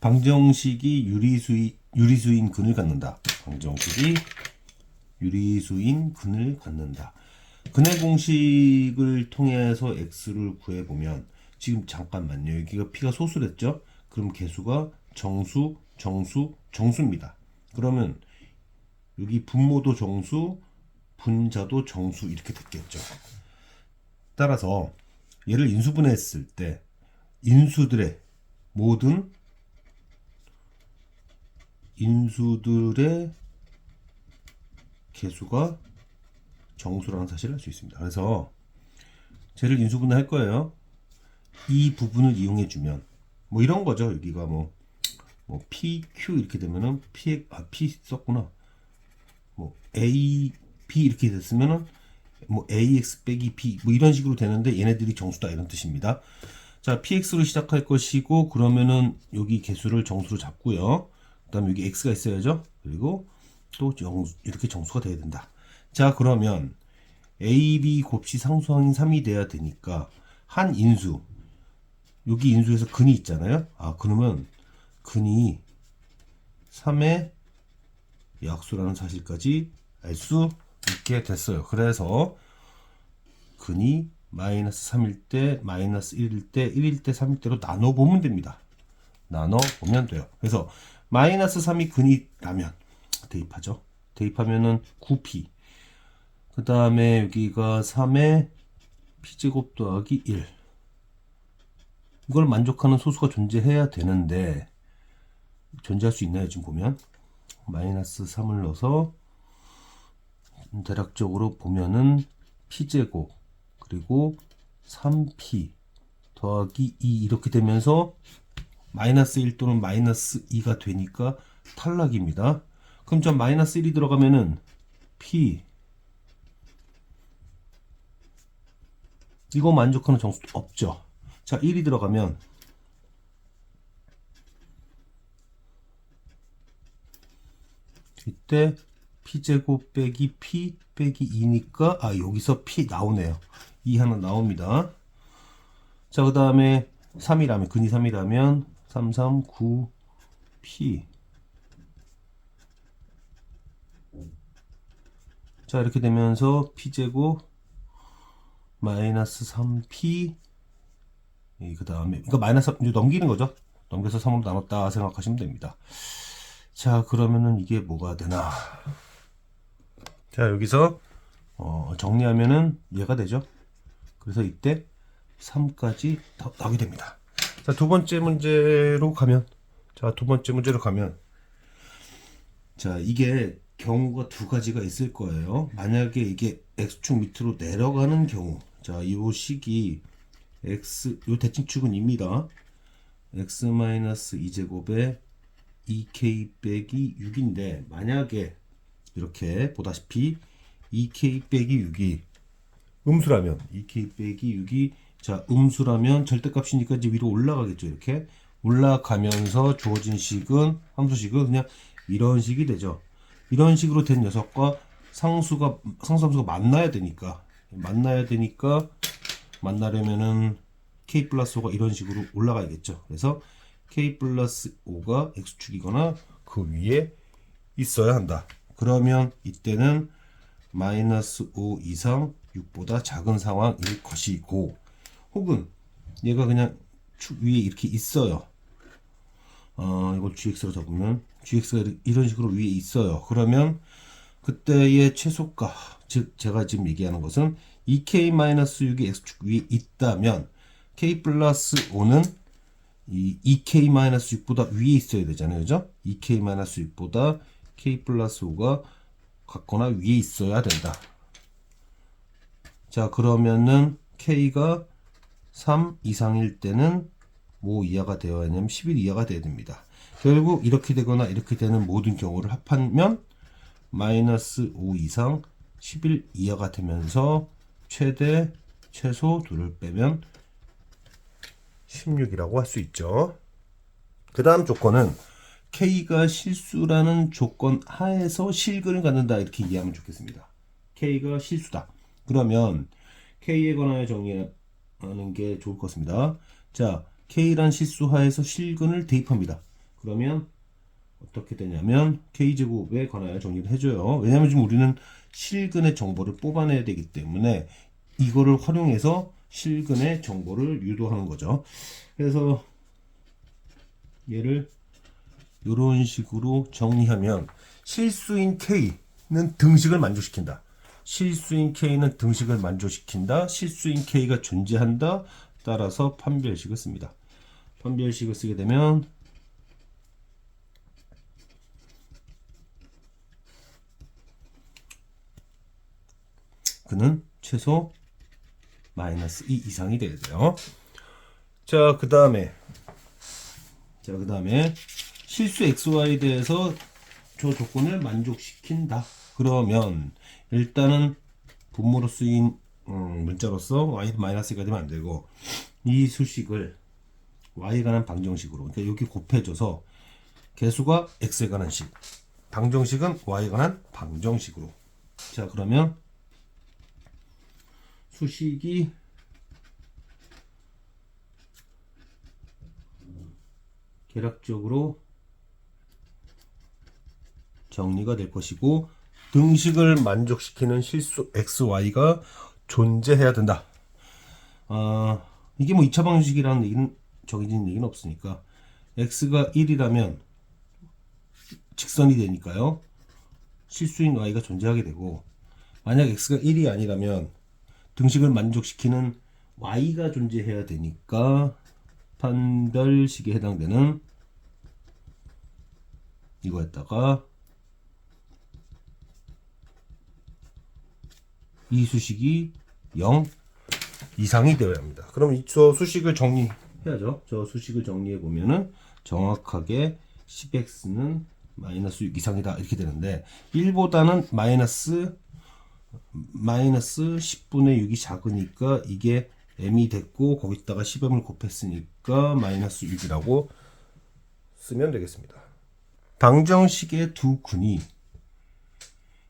방정식이 유리수인 근을 갖는다. 방정식이 유리수인 근을 갖는다. 근의 공식을 통해서 x를 구해보면 지금 잠깐만요. 여기가 p가 소수랬죠? 그럼 개수가 정수, 정수, 정수입니다. 그러면 여기 분모도 정수, 분자도 정수 이렇게 됐겠죠. 따라서 얘를 인수분해했을 때 인수들의 모든 인수들의 개수가 정수라는 사실을 알 수 있습니다. 그래서 쟤를 인수분해할 거예요. 이 부분을 이용해 주면 뭐 이런 거죠. 여기가 뭐 PQ 이렇게 되면은 P 썼구나. 뭐 A, B 이렇게 됐으면은 뭐 AX 빼기 B 뭐 이런 식으로 되는데 얘네들이 정수다 이런 뜻입니다. 자, PX로 시작할 것이고 그러면은 여기 개수를 정수로 잡고요. 그다음에 여기 X가 있어야죠. 그리고 또 이렇게 정수가 돼야 된다. 자, 그러면 A, B 곱시 상수항인 3이 돼야 되니까 한 인수 여기 인수에서 근이 있잖아요. 아, 그러면 근이 3의 약수라는 사실까지 알 수 있게 됐어요. 그래서 근이 마이너스 3일 때, 마이너스 1일 때, 1일 때, 3일 때로 나눠보면 됩니다. 나눠보면 돼요. 그래서 마이너스 3이 근이라면 대입하죠. 대입하면은 9p. 그 다음에 여기가 3의 p제곱 더하기 1. 이걸 만족하는 소수가 존재해야 되는데 존재할 수 있나요? 지금 보면 마이너스 3을 넣어서 대략적으로 보면은 p제곱 그리고 3p 더하기 2 이렇게 되면서 마이너스 1 또는 마이너스 2가 되니까 탈락입니다. 그럼 저 마이너스 1이 들어가면은 p 이거 만족하는 정수 없죠. 자, 1이 들어가면 이때 p제곱 빼기 p 빼기 2니까 여기서 p 나오네요. 2 하나 나옵니다. 자, 그 다음에 3이라면 근이 3이라면 3, 3, 9 p. 자, 이렇게 되면서 p제곱 마이너스 3p 그 다음에 그러니까 마이너스 이제 넘기는 거죠. 넘겨서 3으로 나눴다 생각하시면 됩니다. 자, 그러면은 이게 뭐가 되나? 자, 여기서 정리하면은 얘가 되죠. 그래서 이때 3까지 나오게 됩니다. 자, 두 번째 문제로 가면 자, 이게 경우가 두 가지가 있을 거예요. 만약에 이게 x축 밑으로 내려가는 경우, 자, 이 식이 x 요 대칭축은 입니다. x-2제곱에 2k 빼기 6인데 만약에 이렇게 보다시피 2k 빼기 6이 음수라면 2k 빼기 6이 자, 음수라면 절대값이니까 이제 위로 올라가겠죠. 이렇게 올라가면서 주어진 식은 함수식은 그냥 이런 식이 되죠. 이런 식으로 된 녀석과 상수함수가 만나려면은 k 플러스 5가 이런 식으로 올라가야겠죠. 그래서 k 플러스 5가 x축이거나 그 위에 있어야 한다. 그러면 이때는 마이너스 5 이상 6보다 작은 상황일 것이고, 혹은 얘가 그냥 축 위에 이렇게 있어요. 이걸 gx로 잡으면 gx가 이런 식으로 위에 있어요. 그러면 그때의 최소가, 즉 제가 지금 얘기하는 것은 2k-6이 x축 위에 있다면 k 플러스 5는 이 2k-6보다 위에 있어야 되잖아요. 그죠? 2k-6보다 k 플러스 5가 같거나 위에 있어야 된다. 자, 그러면은 k가 3 이상일 때는 뭐 이하가 되어야 하냐면 11 이하가 돼야 됩니다. 결국 이렇게 되거나 이렇게 되는 모든 경우를 합하면 마이너스 5 이상 11 이하가 되면서 최대 최소 둘을 빼면 16이라고 할 수 있죠. 그 다음 조건은 K가 실수라는 조건 하에서 실근을 갖는다 이렇게 이해하면 좋겠습니다. K가 실수다. 그러면 K에 관하여 정의하는 게 좋을 것 같습니다. 자, K란 실수 하에서 실근을 대입합니다. 그러면 어떻게 되냐면 k제곱에 관하여 정리를 해줘요. 왜냐면 지금 우리는 실근의 정보를 뽑아내야 되기 때문에 이거를 활용해서 실근의 정보를 유도하는 거죠. 그래서 얘를 이런 식으로 정리하면 실수인 k는 등식을 만족시킨다. 실수인 k는 등식을 만족시킨다. 실수인 k가 존재한다. 따라서 판별식을 씁니다. 판별식을 쓰게 되면 그는 최소 마이너스 2 이상이 돼야 돼요. 자, 그 다음에 실수 xy에 대해서 저 조건을 만족시킨다. 그러면 일단은 분모로 쓰인 문자로서 y 마이너스가 되면 안 되고 이 수식을 y에 관한 방정식으로, 그러니까 여기 곱해줘서 개수가 x에 관한 식, 방정식은 y에 관한 방정식으로. 자, 그러면 수식이 계략적으로 정리가 될 것이고 등식을 만족시키는 실수 xy가 존재해야 된다. 이게 뭐 2차 방정식이라는 얘기는 정해진 얘기는 없으니까 x가 1이라면 직선이 되니까요. 실수인 y가 존재하게 되고, 만약 x가 1이 아니라면 등식을 만족시키는 y가 존재해야 되니까 판별식에 해당되는 이거에다가 이 수식이 0 이상이 되어야 합니다. 그럼 저 수식을 정리해야죠. 저 수식을 정리해 보면은 정확하게 10x는 마이너스 6 이상이다 이렇게 되는데 1보다는 마이너스 10분의 6이 작으니까 이게 m이 됐고 거기다가 10m을 곱했으니까 마이너스 6이라고 쓰면 되겠습니다. 방정식의 두 근이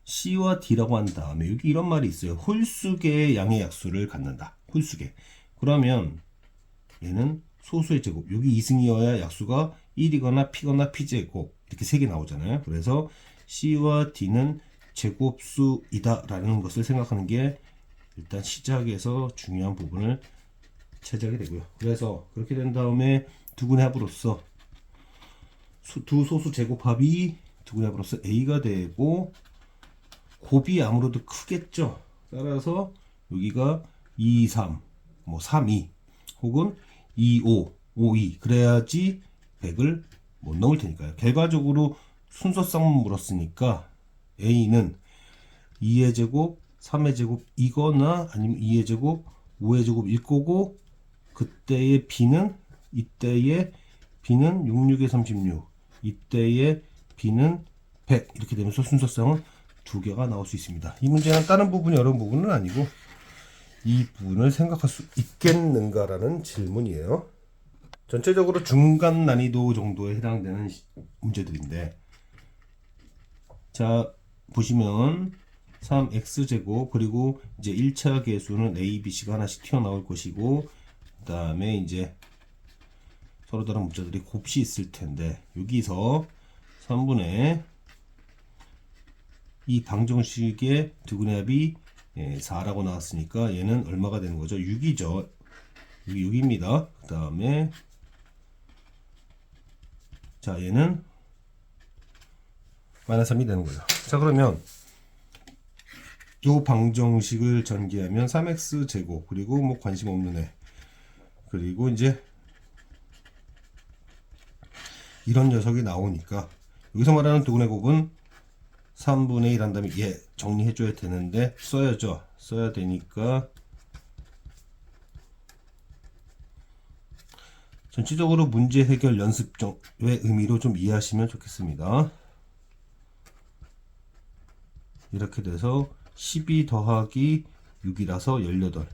C와 D라고 한 다음에 여기 이런 말이 있어요. 홀수계의 양의 약수를 갖는다. 홀수계. 그러면 얘는 소수의 제곱. 여기 이승이어야 약수가 1이거나 P거나 P제곱 이렇게 세 개 나오잖아요. 그래서 C와 D는 제곱수이다 라는 것을 생각하는 게 일단 시작에서 중요한 부분을 차지하게 되고요. 그래서 그렇게 된 다음에 두근의 합으로서 두 소수 제곱합이 두근의 합으로서 A가 되고 곱이 아무래도 크겠죠. 따라서 여기가 2, 3, 뭐 3, 2 혹은 2, 5, 5, 2 그래야지 100을 못 넘을 테니까요. 결과적으로 순서쌍만 물었으니까 A는 2의 제곱, 3의 제곱 이거나 아니면 2의 제곱, 5의 제곱일 거고 그때의 B는 이때의 B는 6, 6에 36 이때의 B는 100 이렇게 되면서 순서쌍은 두 개가 나올 수 있습니다. 이 문제는 다른 부분이 어려운 부분은 아니고 이 부분을 생각할 수 있겠는가라는 질문이에요. 전체적으로 중간 난이도 정도에 해당되는 문제들인데 자 보시면 3x제곱 그리고 이제 1차 계수는 a, b, c가 하나씩 튀어나올 것이고 그 다음에 이제 서로 다른 문자들이 곱이 있을 텐데 여기서 3분의 이 방정식의 두근의 합이 4라고 나왔으니까 얘는 얼마가 되는 거죠? 6이죠. 여기 6입니다. 그 다음에 자 얘는 마이너스 3이 되는 거죠. 자 그러면 요 방정식을 전개하면 3x 제곱 그리고 뭐 관심 없는 애 그리고 이제 이런 녀석이 나오니까 여기서 말하는 두근의 곱은 3분의 1 한다면 얘 정리해 줘야 되는데 써야죠. 써야 되니까 전체적으로 문제 해결 연습의 의미로 좀 이해하시면 좋겠습니다. 이렇게 돼서 12 더하기 6이라서 18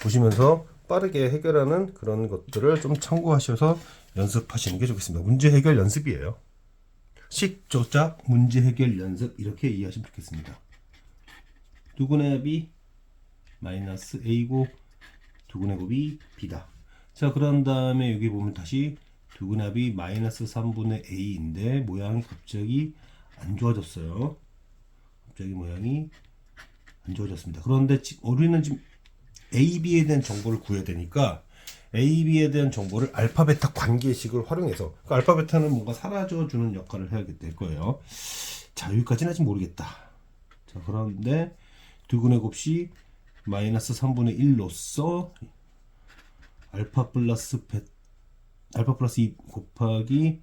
보시면서 빠르게 해결하는 그런 것들을 좀 참고하셔서 연습하시는 게 좋겠습니다. 문제 해결 연습이에요. 식 조작 문제 해결 연습 이렇게 이해하시면 좋겠습니다. 두근의 합이 마이너스 a고 두근의 곱이 b다. 자 그런 다음에 여기 보면 다시 두근의 합이 마이너스 3분의 a인데 모양이 갑자기 안 좋아졌어요. 갑자기 모양이 안 좋아졌습니다. 그런데 우리는 지금 A, B에 대한 정보를 구해야 되니까 A, B에 대한 정보를 알파, 베타 관계식을 활용해서 그 알파, 베타는 뭔가 사라져주는 역할을 해야 될 거예요. 자, 여기까지는 아직 모르겠다. 자, 그런데 두근의 곱이 마이너스 3분의 1로서 알파 플러스 2 곱하기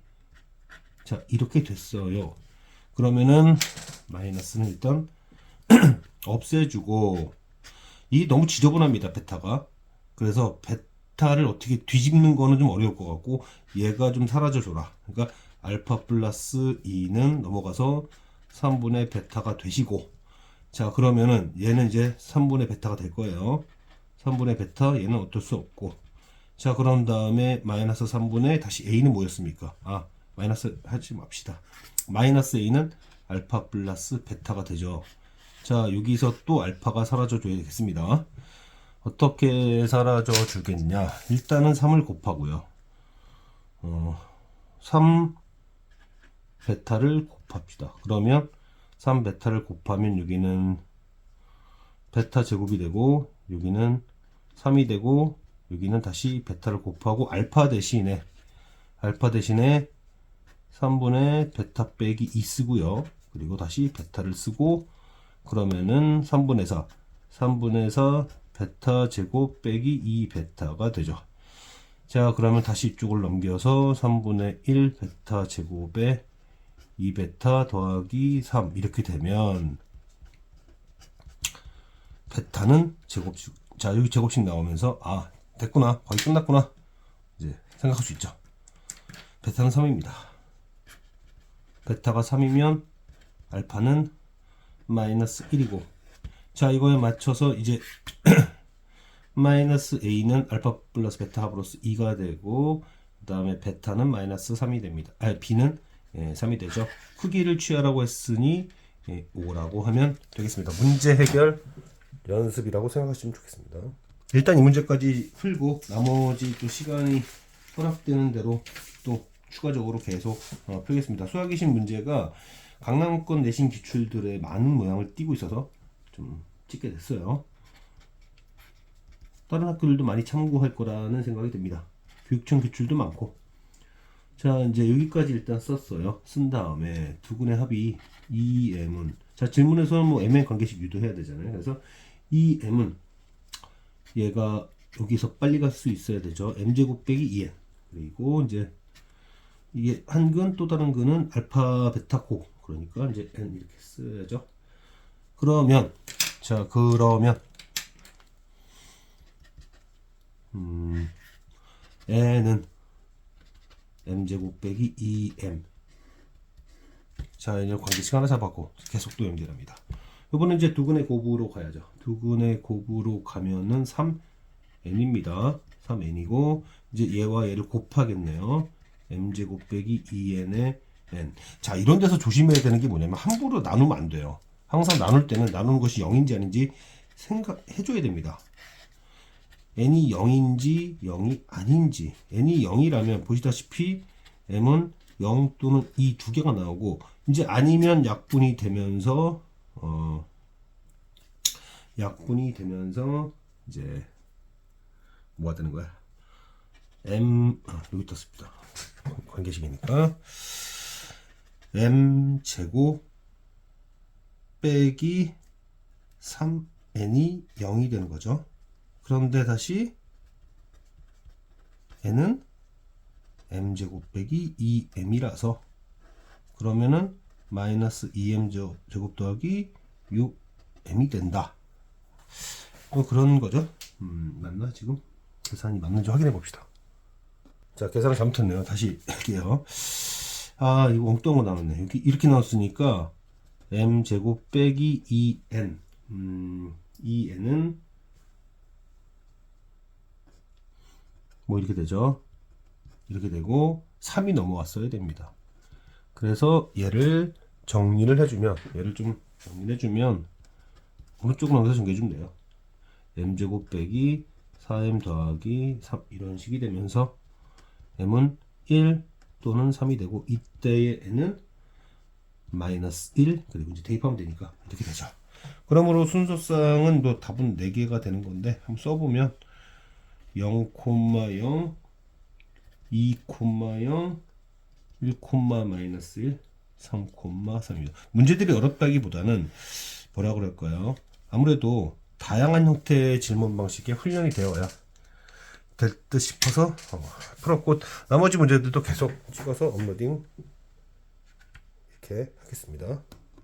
자 이렇게 됐어요. 그러면은 마이너스는 일단 없애주고 이 너무 지저분합니다. 베타가. 그래서 베타를 어떻게 뒤집는 거는 좀 어려울 것 같고 얘가 좀 사라져줘라. 그러니까 알파 플러스 2는 넘어가서 3분의 베타가 되시고 자 그러면은 얘는 이제 3분의 베타가 될 거예요. 3분의 베타 얘는 어쩔 수 없고 자 그런 다음에 마이너스 3분의 다시 a는 뭐였습니까? 아 마이너스 하지 맙시다. 마이너스 a는 알파 플러스 베타가 되죠. 자 여기서 또 알파가 사라져 줘야 되겠습니다. 어떻게 사라져 주겠냐, 일단은 3을 곱하고요. 3 베타를 곱합시다. 그러면 3 베타를 곱하면 여기는 베타 제곱이 되고 여기는 3이 되고 여기는 다시 베타를 곱하고 알파 대신에 3분의 베타 빼기 2 쓰고요. 그리고 다시 베타를 쓰고 그러면은 3분의 4 베타 제곱 빼기 2 베타가 되죠. 자 그러면 다시 이쪽을 넘겨서 3분의 1 베타 제곱에 2 베타 더하기 3 이렇게 되면 베타는 제곱식, 자 여기 제곱식 나오면서 아 됐구나, 거의 끝났구나 이제 생각할 수 있죠. 베타는 3입니다. 베타가 3이면 알파는 마이너스 1이고 자 이거에 맞춰서 이제 마이너스 a는 알파 플러스 베타 합으로서 2가 되고 그 다음에 베타는 마이너스 3이 됩니다. b는 3이 되죠. 크기를 취하라고 했으니 5라고 하면 되겠습니다. 문제 해결 연습이라고 생각하시면 좋겠습니다. 일단 이 문제까지 풀고 나머지 또 시간이 허락되는 대로 또 추가적으로 계속 풀겠습니다. 수학이신 문제가 강남권 내신 기출들의 많은 모양을 띄고 있어서 좀 찍게 됐어요. 다른 학교들도 많이 참고할 거라는 생각이 듭니다. 교육청 기출도 많고. 자 이제 여기까지 일단 썼어요. 쓴 다음에 두근의 합이 2m은 자 질문에서는 뭐 m의 관계식 유도해야 되잖아요. 그래서 2m은 얘가 여기서 빨리 갈 수 있어야 되죠. m제곱 빼기 2n 그리고 이제 이게 한 근 또 다른 근은 알파 베타 고 그러니까 이제 n 이렇게 써야죠. 그러면 자 그러면 n은 m제곱 빼기 2m 자 이제 관계식 하나 잡았고 계속 또 연결합니다. 이번엔 이제 두근의 곱으로 가야죠. 두근의 곱으로 가면은 3n입니다. 3n이고 이제 얘와 얘를 곱하겠네요. m제곱 빼기 2n의 n. 자 이런 데서 조심해야 되는 게 뭐냐면 함부로 나누면 안 돼요. 항상 나눌 때는 나누는 것이 0인지 아닌지 생각해 줘야 됩니다. n이 0인지 0이 아닌지. n이 0이라면 보시다시피 m은 0 또는 2 두 개가 나오고 이제 아니면 약분이 되면서 이제 뭐가 되는 거야? 여기 떴습니다. 관계식이니까 m 제곱 빼기 3n이 0이 되는 거죠. 그런데 다시 n은 m제곱 빼기 2m이라서 그러면은 마이너스 2m 제곱 더하기 6m이 된다. 뭐 그런 거죠. 맞나 지금? 계산이 맞는지 확인해 봅시다. 자 계산을 잘못했네요. 다시 할게요. 아 이거 엉뚱한 거 나왔네. 여기 이렇게 나왔으니까 m제곱 빼기 2n 2n은 뭐 이렇게 되죠. 이렇게 되고 3이 넘어왔어야 됩니다. 그래서 얘를 정리를 해주면 어느 쪽으로 넘겨서 정리해주면 돼요. m제곱 빼기 4m 더하기 3 이런 식이 되면서 m은 1 또는 3이 되고 이때의 n은 마이너스 1 그리고 이제 대입하면 되니까 이렇게 되죠. 그러므로 순서상은 또 답은 4개가 되는 건데 한번 써보면 0, 0, 2, 0, 1, 마이너스 1, 3, 3입니다. 문제들이 어렵다기보다는 뭐라 그럴까요? 아무래도 다양한 형태의 질문 방식에 훈련이 되어야 될 듯 싶어서 풀었고 나머지 문제들도 계속 찍어서 업로딩 이렇게 하겠습니다.